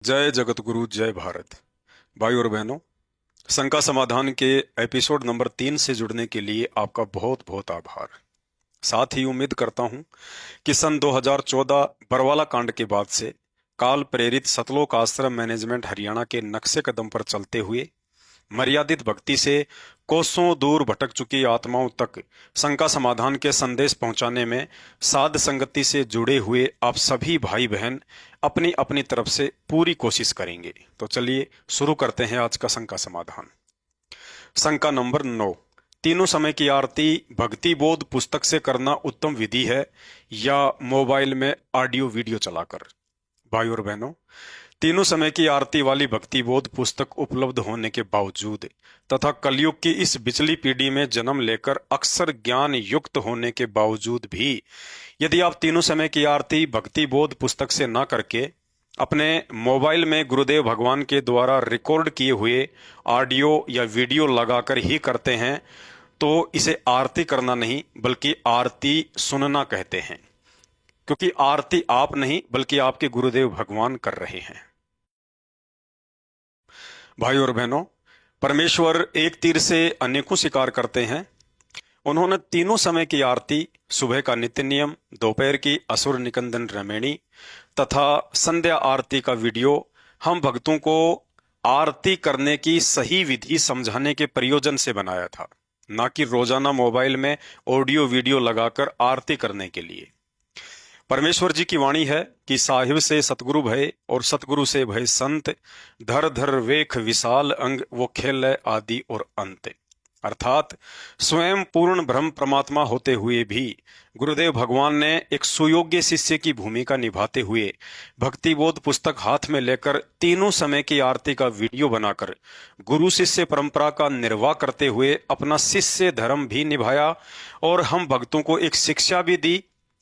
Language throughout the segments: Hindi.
जय जगतगुरु जय भारत। भाई और बहनों, शंका समाधान के एपिसोड नंबर 3 से जुड़ने के लिए आपका बहुत बहुत आभार। साथ ही उम्मीद करता हूं कि सन 2014 बरवाला कांड के बाद से काल प्रेरित सतलोक आश्रम मैनेजमेंट हरियाणा के नक्शे कदम पर चलते हुए मर्यादित भक्ति से कोसों दूर भटक चुकी आत्माओं तक शंका समाधान के संदेश पहुंचाने में साध संगति से जुड़े हुए आप सभी भाई बहन अपनी अपनी तरफ से पूरी कोशिश करेंगे। तो चलिए शुरू करते हैं आज का शंका समाधान। शंका नंबर 9, तीनों समय की आरती भक्ति बोध पुस्तक से करना उत्तम विधि है या मोबाइल में ऑडियो वीडियो चलाकर? भाई और बहनों, तीनों समय की आरती वाली भक्ति बोध पुस्तक उपलब्ध होने के बावजूद तथा कलयुग की इस बिचली पीढ़ी में जन्म लेकर अक्सर ज्ञान युक्त होने के बावजूद भी यदि आप तीनों समय की आरती भक्ति बोध पुस्तक से ना करके अपने मोबाइल में गुरुदेव भगवान के द्वारा रिकॉर्ड किए हुए ऑडियो या वीडियो लगाकर ही करते हैं तो इसे आरती करना नहीं बल्कि आरती सुनना कहते हैं, क्योंकि आरती आप नहीं बल्कि आपके गुरुदेव भगवान कर रहे हैं। भाई और बहनों, परमेश्वर एक तीर से अनेकों शिकार करते हैं। उन्होंने तीनों समय की आरती, सुबह का नित्य नियम, दोपहर की असुर निकंदन रमैणी तथा संध्या आरती का वीडियो हम भक्तों को आरती करने की सही विधि समझाने के प्रयोजन से बनाया था, ना कि रोजाना मोबाइल में ऑडियो वीडियो लगाकर आरती करने के लिए। परमेश्वर जी की वाणी है कि साहिब से सतगुरु भय और सतगुरु से भय संत, धर धर वेख विशाल अंग वो खेल आदि और अंत। अर्थात स्वयं पूर्ण ब्रह्म परमात्मा होते हुए भी गुरुदेव भगवान ने एक सुयोग्य शिष्य की भूमिका निभाते हुए भक्ति बोध पुस्तक हाथ में लेकर तीनों समय की आरती का वीडियो बनाकर गुरु शिष्य परंपरा का निर्वाह करते हुए अपना शिष्य धर्म भी निभाया और हम भक्तों को एक शिक्षा भी दी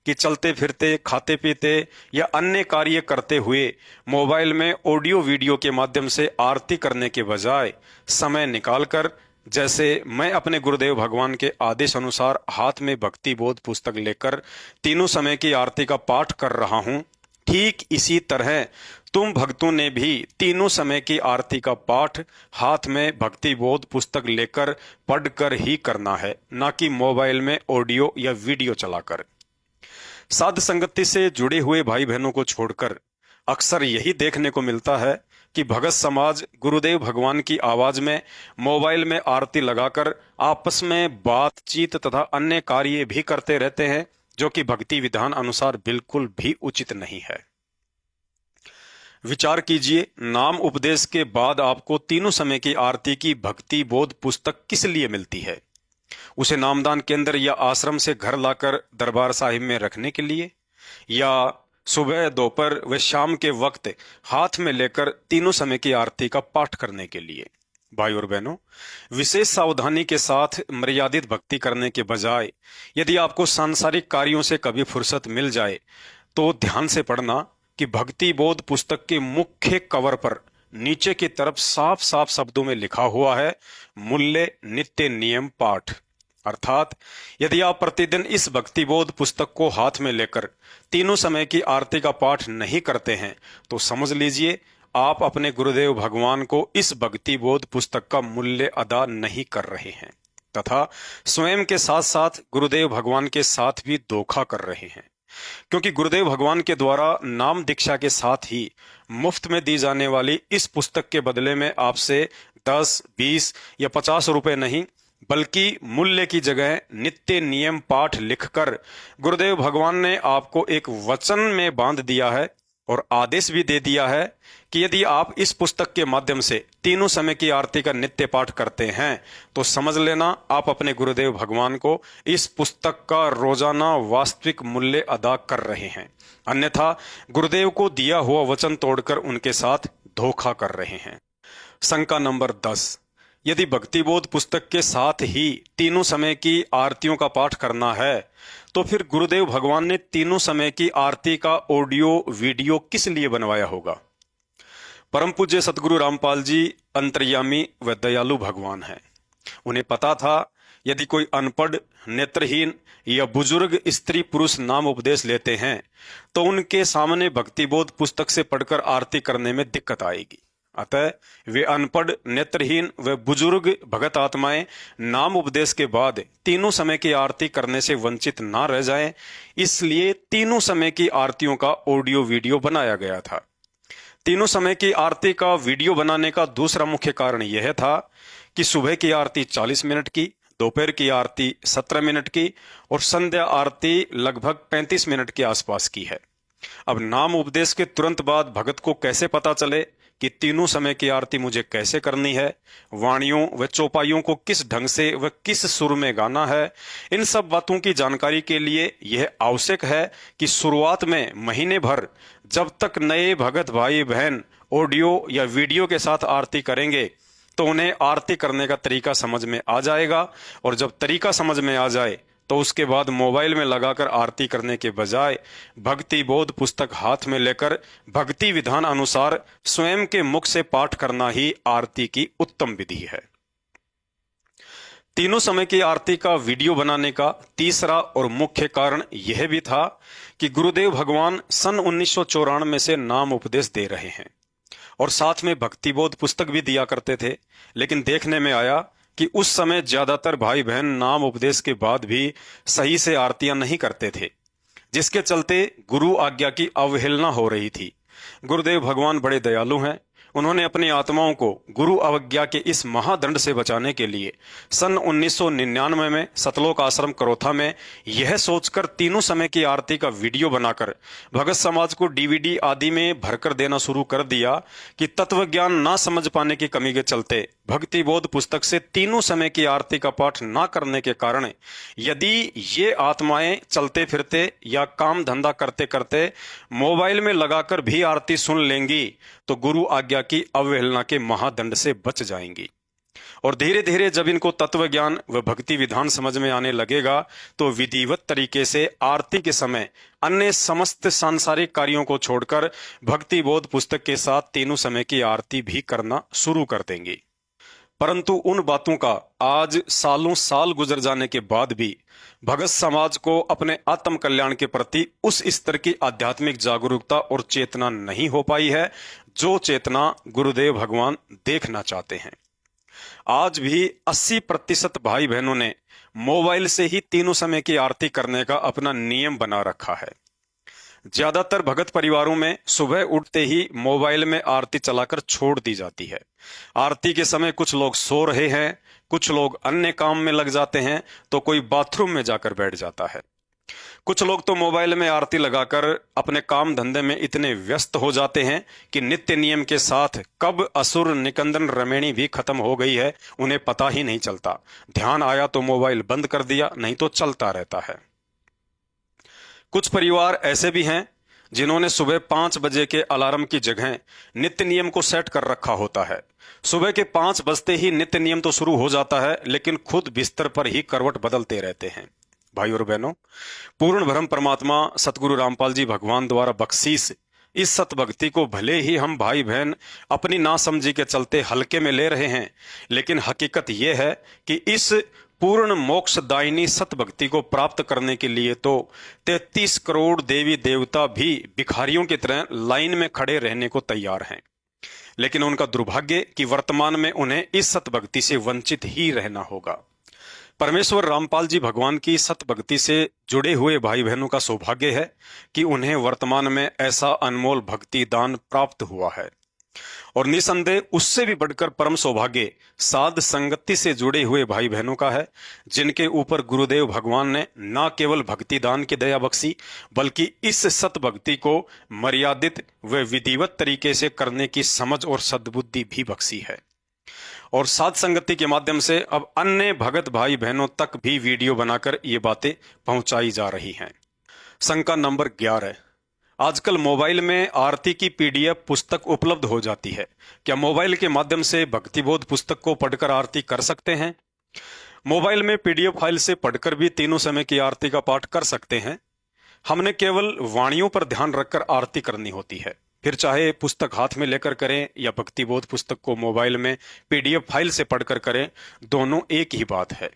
कि चलते फिरते, खाते पीते या अन्य कार्य करते हुए मोबाइल में ऑडियो वीडियो के माध्यम से आरती करने के बजाय समय निकालकर, जैसे मैं अपने गुरुदेव भगवान के आदेश अनुसार हाथ में भक्ति बोध पुस्तक लेकर तीनों समय की आरती का पाठ कर रहा हूं, ठीक इसी तरह तुम भक्तों ने भी तीनों समय की आरती का पाठ हाथ में भक्ति बोध पुस्तक लेकर पढ़कर ही करना है, ना कि मोबाइल में ऑडियो या वीडियो चलाकर। साध संगति से जुड़े हुए भाई बहनों को छोड़कर अक्सर यही देखने को मिलता है कि भगत समाज गुरुदेव भगवान की आवाज में मोबाइल में आरती लगाकर आपस में बातचीत तथा अन्य कार्य भी करते रहते हैं, जो कि भक्ति विधान अनुसार बिल्कुल भी उचित नहीं है। विचार कीजिए, नाम उपदेश के बाद आपको तीनों समय की आरती की भक्ति बोध पुस्तक किस लिए मिलती है? उसे नामदान केंद्र या आश्रम से घर लाकर दरबार साहिब में रखने के लिए, या सुबह दोपहर व शाम के वक्त हाथ में लेकर तीनों समय की आरती का पाठ करने के लिए? भाई और बहनों, विशेष सावधानी के साथ मर्यादित भक्ति करने के बजाय यदि आपको सांसारिक कार्यों से कभी फुर्सत मिल जाए तो ध्यान से पढ़ना कि भक्ति बोध पुस्तक के मुख्य कवर पर नीचे की तरफ साफ साफ शब्दों में लिखा हुआ है मूल्य नित्य नियम पाठ। अर्थात यदि आप प्रतिदिन इस भक्ति बोध पुस्तक को हाथ में लेकर तीनों समय की आरती का पाठ नहीं करते हैं तो समझ लीजिए आप अपने गुरुदेव भगवान को इस भक्ति बोध पुस्तक का मूल्य अदा नहीं कर रहे हैं तथा स्वयं के साथ साथ गुरुदेव भगवान के साथ भी धोखा कर रहे हैं, क्योंकि गुरुदेव भगवान के द्वारा नाम दीक्षा के साथ ही मुफ्त में दी जाने वाली इस पुस्तक के बदले में आपसे 10, 20 या 50 रुपए नहीं बल्कि मूल्य की जगह नित्य नियम पाठ लिखकर गुरुदेव भगवान ने आपको एक वचन में बांध दिया है और आदेश भी दे दिया है कि यदि आप इस पुस्तक के माध्यम से तीनों समय की आरती का नित्य पाठ करते हैं तो समझ लेना आप अपने गुरुदेव भगवान को इस पुस्तक का रोजाना वास्तविक मूल्य अदा कर रहे हैं, अन्यथा गुरुदेव को दिया हुआ वचन तोड़कर उनके साथ धोखा कर रहे हैं। शंका नंबर 10, यदि भक्ति बोध पुस्तक के साथ ही तीनों समय की आरतियों का पाठ करना है तो फिर गुरुदेव भगवान ने तीनों समय की आरती का ऑडियो वीडियो किस लिए बनवाया होगा? परम पूज्य सतगुरु रामपाल जी अंतर्यामी व दयालु भगवान हैं। उन्हें पता था यदि कोई अनपढ़, नेत्रहीन या बुजुर्ग स्त्री पुरुष नाम उपदेश लेते हैं तो उनके सामने भक्तिबोध पुस्तक से पढ़कर आरती करने में दिक्कत आएगी। अतः वे अनपढ़, नेत्रहीन व बुजुर्ग भगत आत्माएं नाम उपदेश के बाद तीनों समय की आरती करने से वंचित ना रह जाएं, इसलिए तीनों समय की आरतियों का ऑडियो वीडियो बनाया गया था। तीनों समय की आरती का वीडियो बनाने का दूसरा मुख्य कारण यह था कि सुबह की आरती 40 मिनट की, दोपहर की आरती 17 मिनट की और संध्या आरती लगभग 35 मिनट के आसपास की है। अब नाम उपदेश के तुरंत बाद भगत को कैसे पता चले कि तीनों समय की आरती मुझे कैसे करनी है, वाणियों व चौपाइयों को किस ढंग से व किस सुर में गाना है, इन सब बातों की जानकारी के लिए यह आवश्यक है कि शुरुआत में महीने भर जब तक नए भगत भाई बहन ऑडियो या वीडियो के साथ आरती करेंगे तो उन्हें आरती करने का तरीका समझ में आ जाएगा, और जब तरीका समझ में आ जाए तो उसके बाद मोबाइल में लगाकर आरती करने के बजाय भक्ति बोध पुस्तक हाथ में लेकर भक्ति विधान अनुसार स्वयं के मुख से पाठ करना ही आरती की उत्तम विधि है। तीनों समय की आरती का वीडियो बनाने का तीसरा और मुख्य कारण यह भी था कि गुरुदेव भगवान सन 1994 से नाम उपदेश दे रहे हैं और साथ में भक्ति बोध पुस्तक भी दिया करते थे, लेकिन देखने में आया कि उस समय ज्यादातर भाई बहन नाम उपदेश के बाद भी सही से आरतियां नहीं करते थे, जिसके चलते गुरु आज्ञा की अवहेलना हो रही थी। गुरुदेव भगवान बड़े दयालु हैं। उन्होंने अपनी आत्माओं को गुरु अवज्ञा के इस महादंड से बचाने के लिए सन 1999 में सतलोक आश्रम करोथा में यह सोचकर तीनों समय की आरती का वीडियो बनाकर भगत समाज को डीवीडी आदि में भरकर देना शुरू कर दिया कि तत्व ज्ञान ना समझ पाने की कमी के चलते भक्ति बोध पुस्तक से तीनों समय की आरती का पाठ ना करने के कारण यदि ये आत्माएं चलते फिरते या काम धंधा करते करते मोबाइल में लगाकर भी आरती सुन लेंगी तो गुरु आज्ञा की अवहेलना के महादंड से बच जाएंगी। और धीरे धीरे जब इनको तत्व ज्ञान व भक्ति विधान समझ में आने लगेगा तो विधिवत तरीके से आरती के समय अन्य समस्त सांसारिक कार्यों को छोड़कर भक्ति बोध पुस्तक के साथ तीनों समय की आरती भी करना शुरू कर देंगे। परंतु उन बातों का आज सालों साल गुजर जाने के बाद भी भगत समाज को अपने आत्म कल्याण के प्रति उस स्तर की आध्यात्मिक जागरूकता और चेतना नहीं हो पाई है जो चेतना गुरुदेव भगवान देखना चाहते हैं। आज भी 80% भाई बहनों ने मोबाइल से ही तीनों समय की आरती करने का अपना नियम बना रखा है। ज्यादातर भगत परिवारों में सुबह उठते ही मोबाइल में आरती चलाकर छोड़ दी जाती है। आरती के समय कुछ लोग सो रहे हैं, कुछ लोग अन्य काम में लग जाते हैं, तो कोई बाथरूम में जाकर बैठ जाता है। कुछ लोग तो मोबाइल में आरती लगाकर अपने काम धंधे में इतने व्यस्त हो जाते हैं कि नित्य नियम के साथ कब असुर निकंदन रमेणी भी खत्म हो गई है उन्हें पता ही नहीं चलता। ध्यान आया तो मोबाइल बंद कर दिया, नहीं तो चलता रहता है। कुछ परिवार ऐसे भी हैं जिन्होंने सुबह 5 बजे के अलार्म की जगह नित्य नियम को सेट कर रखा होता है। सुबह के 5 बजते ही नित्य नियम तो शुरू हो जाता है, लेकिन खुद बिस्तर पर ही करवट बदलते रहते हैं। भाई और बहनों, पूर्ण ब्रह्म परमात्मा सतगुरु रामपाल जी भगवान द्वारा बख्शीश इस सतभक्ति को भले ही हम भाई बहन अपनी नासमझी के चलते हल्के में ले रहे हैं, लेकिन हकीकत यह है कि इस पूर्ण मोक्षदायिनी सतभक्ति को प्राप्त करने के लिए तो 33 करोड़ देवी देवता भी भिखारियों की तरह लाइन में खड़े रहने को तैयार हैं। लेकिन उनका दुर्भाग्य कि वर्तमान में उन्हें इस सतभक्ति से वंचित ही रहना होगा। परमेश्वर रामपाल जी भगवान की सतभक्ति से जुड़े हुए भाई बहनों का सौभाग्य है कि उन्हें वर्तमान में ऐसा अनमोल भक्ति दान प्राप्त हुआ है, और निसंदेह उससे भी बढ़कर परम सौभाग्य साध संगति से जुड़े हुए भाई बहनों का है, जिनके ऊपर गुरुदेव भगवान ने न केवल भक्ति दान की दया बख्शी, बल्कि इस सतभक्ति को मर्यादित व विधिवत तरीके से करने की समझ और सद्बुद्धि भी बख्शी है। और साध संगति के माध्यम से अब अन्य भगत भाई बहनों तक भी वीडियो बनाकर ये बातें पहुंचाई जा रही हैं। शंका नंबर 11, आजकल मोबाइल में आरती की पीडीएफ पुस्तक उपलब्ध हो जाती है, क्या मोबाइल के माध्यम से भक्तिबोध पुस्तक को पढ़कर आरती कर सकते हैं? मोबाइल में पीडीएफ फाइल से पढ़कर भी तीनों समय की आरती का पाठ कर सकते हैं। हमने केवल वाणियों पर ध्यान रखकर आरती करनी होती है, फिर चाहे पुस्तक हाथ में लेकर करें या भक्तिबोध पुस्तक को मोबाइल में पीडीएफ फाइल से पढ़कर करें, दोनों एक ही बात है।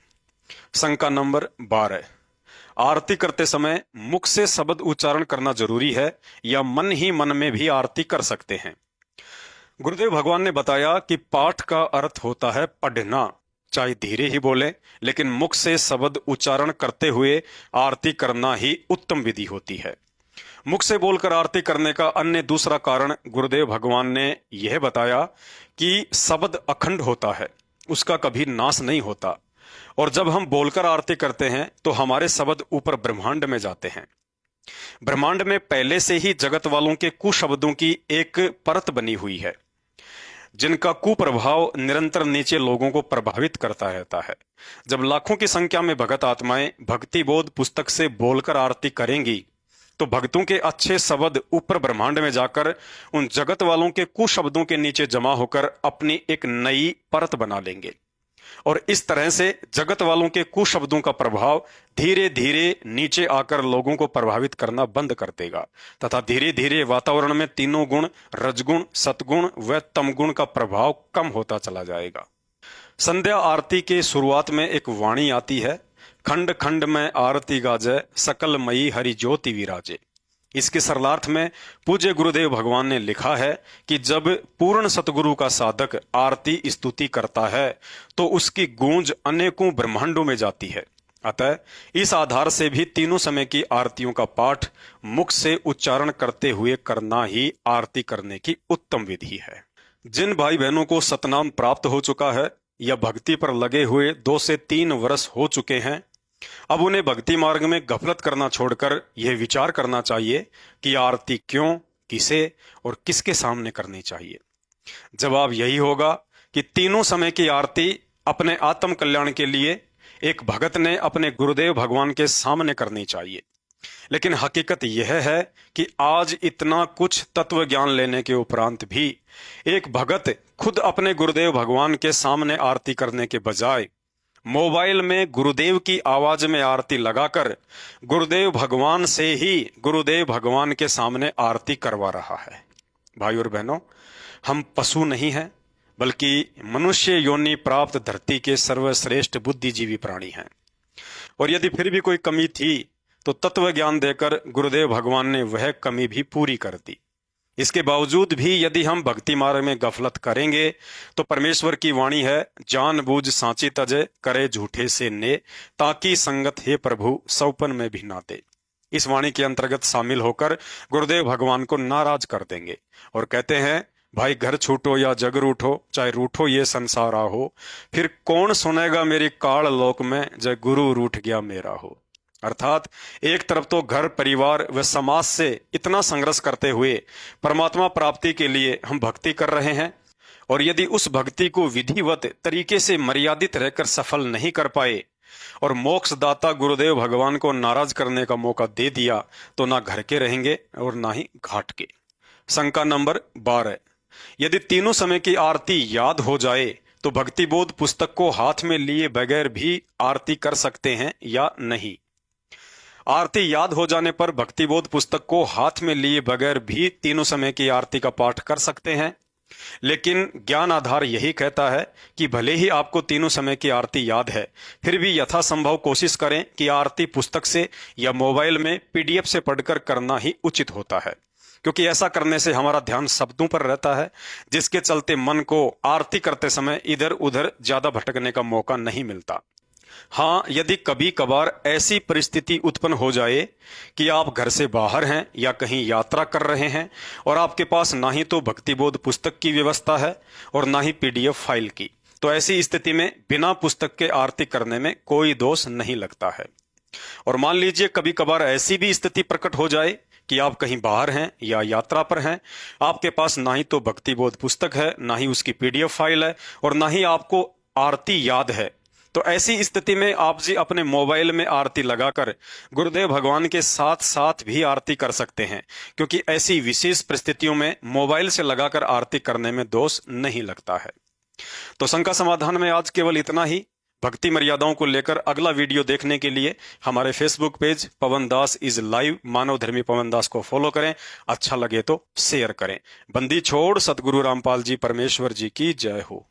शंका नंबर 12, आरती करते समय मुख से शब्द उच्चारण करना जरूरी है या मन ही मन में भी आरती कर सकते हैं? गुरुदेव भगवान ने बताया कि पाठ का अर्थ होता है पढ़ना, चाहे धीरे ही बोले, लेकिन मुख से शब्द उच्चारण करते हुए आरती करना ही उत्तम विधि होती है। मुख से बोलकर आरती करने का अन्य दूसरा कारण गुरुदेव भगवान ने यह बताया कि शब्द अखंड होता है, उसका कभी नाश नहीं होता, और जब हम बोलकर आरती करते हैं तो हमारे शब्द ऊपर ब्रह्मांड में जाते हैं। ब्रह्मांड में पहले से ही जगत वालों के कुशब्दों की एक परत बनी हुई है, जिनका कुप्रभाव निरंतर नीचे लोगों को प्रभावित करता रहता है। जब लाखों की संख्या में भगत आत्माएं भक्ति बोध पुस्तक से बोलकर आरती करेंगी तो भक्तों के अच्छे शब्द ऊपर ब्रह्मांड में जाकर उन जगत वालों के कुशब्दों के नीचे जमा होकर अपनी एक नई परत बना लेंगे, और इस तरह से जगत वालों के कुशब्दों का प्रभाव धीरे धीरे नीचे आकर लोगों को प्रभावित करना बंद कर देगा तथा धीरे धीरे वातावरण में तीनों गुण रजगुण, सतगुण व तमगुण का प्रभाव कम होता चला जाएगा। संध्या आरती के शुरुआत में एक वाणी आती है, खंड खंड में आरती गाजे सकल मई हरि ज्योति विराजे। इसके सरलार्थ में पूज्य गुरुदेव भगवान ने लिखा है कि जब पूर्ण सतगुरु का साधक आरती स्तुति करता है तो उसकी गूंज अनेकों ब्रह्मांडों में जाती है। अतः इस आधार से भी तीनों समय की आरतियों का पाठ मुख से उच्चारण करते हुए करना ही आरती करने की उत्तम विधि है। जिन भाई बहनों को सतनाम प्राप्त हो चुका है या भक्ति पर लगे हुए 2 से 3 वर्ष हो चुके हैं, अब उन्हें भक्ति मार्ग में गफलत करना छोड़कर यह विचार करना चाहिए कि आरती क्यों, किसे और किसके सामने करनी चाहिए। जवाब यही होगा कि तीनों समय की आरती अपने आत्म कल्याण के लिए एक भगत ने अपने गुरुदेव भगवान के सामने करनी चाहिए। लेकिन हकीकत यह है कि आज इतना कुछ तत्व ज्ञान लेने के उपरांत भी एक भगत खुद अपने गुरुदेव भगवान के सामने आरती करने के बजाय मोबाइल में गुरुदेव की आवाज में आरती लगाकर गुरुदेव भगवान से ही गुरुदेव भगवान के सामने आरती करवा रहा है। भाई और बहनों, हम पशु नहीं हैं, बल्कि मनुष्य योनि प्राप्त धरती के सर्वश्रेष्ठ बुद्धिजीवी प्राणी हैं। और यदि फिर भी कोई कमी थी तो तत्व ज्ञान देकर गुरुदेव भगवान ने वह कमी भी पूरी कर दी। इसके बावजूद भी यदि हम भक्ति मार्ग में गफलत करेंगे तो परमेश्वर की वाणी है, जानबूझ सांची तजे करे झूठे से ने, ताकि संगत हे प्रभु सौपन में भी नाते। इस वाणी के अंतर्गत शामिल होकर गुरुदेव भगवान को नाराज कर देंगे और कहते हैं, भाई घर छूटो या जग रूठो, चाहे रूठो ये संसार हो, फिर कौन सुनेगा मेरी काल लोक में, जय गुरु रूठ गया मेरा हो। अर्थात एक तरफ तो घर परिवार व समाज से इतना संघर्ष करते हुए परमात्मा प्राप्ति के लिए हम भक्ति कर रहे हैं, और यदि उस भक्ति को विधिवत तरीके से मर्यादित रहकर सफल नहीं कर पाए और मोक्षदाता गुरुदेव भगवान को नाराज करने का मौका दे दिया तो ना घर के रहेंगे और ना ही घाट के। शंका नंबर 12, यदि तीनों समय की आरती याद हो जाए तो भक्ति बोध पुस्तक को हाथ में लिए बगैर भी आरती कर सकते हैं या नहीं? आरती याद हो जाने पर भक्ति बोध पुस्तक को हाथ में लिए बगैर भी तीनों समय की आरती का पाठ कर सकते हैं, लेकिन ज्ञान आधार यही कहता है कि भले ही आपको तीनों समय की आरती याद है, फिर भी यथासंभव कोशिश करें कि आरती पुस्तक से या मोबाइल में PDF से पढ़कर करना ही उचित होता है, क्योंकि ऐसा करने से हमारा ध्यान शब्दों पर रहता है, जिसके चलते मन को आरती करते समय इधर उधर ज्यादा भटकने का मौका नहीं मिलता। हाँ, यदि कभी कभार ऐसी परिस्थिति उत्पन्न हो जाए कि आप घर से बाहर हैं या कहीं यात्रा कर रहे हैं और आपके पास ना ही तो भक्ति बोध पुस्तक की व्यवस्था है और ना ही PDF फाइल की, तो ऐसी स्थिति में बिना पुस्तक के आरती करने में कोई दोष नहीं लगता है। और मान लीजिए कभी कभार ऐसी भी स्थिति प्रकट हो जाए कि आप कहीं बाहर हैं या यात्रा पर हैं, आपके पास ना ही तो भक्ति बोध पुस्तक है, ना ही उसकी PDF फाइल है और ना ही आपको आरती याद है, तो ऐसी स्थिति में आप जी अपने मोबाइल में आरती लगाकर गुरुदेव भगवान के साथ साथ भी आरती कर सकते हैं, क्योंकि ऐसी विशेष परिस्थितियों में मोबाइल से लगाकर आरती करने में दोष नहीं लगता है। तो शंका समाधान में आज केवल इतना ही। भक्ति मर्यादाओं को लेकर अगला वीडियो देखने के लिए हमारे Facebook page Pawan Das is live Manav Dharmi Pawan दास को फॉलो करें। अच्छा लगे तो शेयर करें। बंदी छोड़ सतगुरु रामपाल जी परमेश्वर जी की जय हो।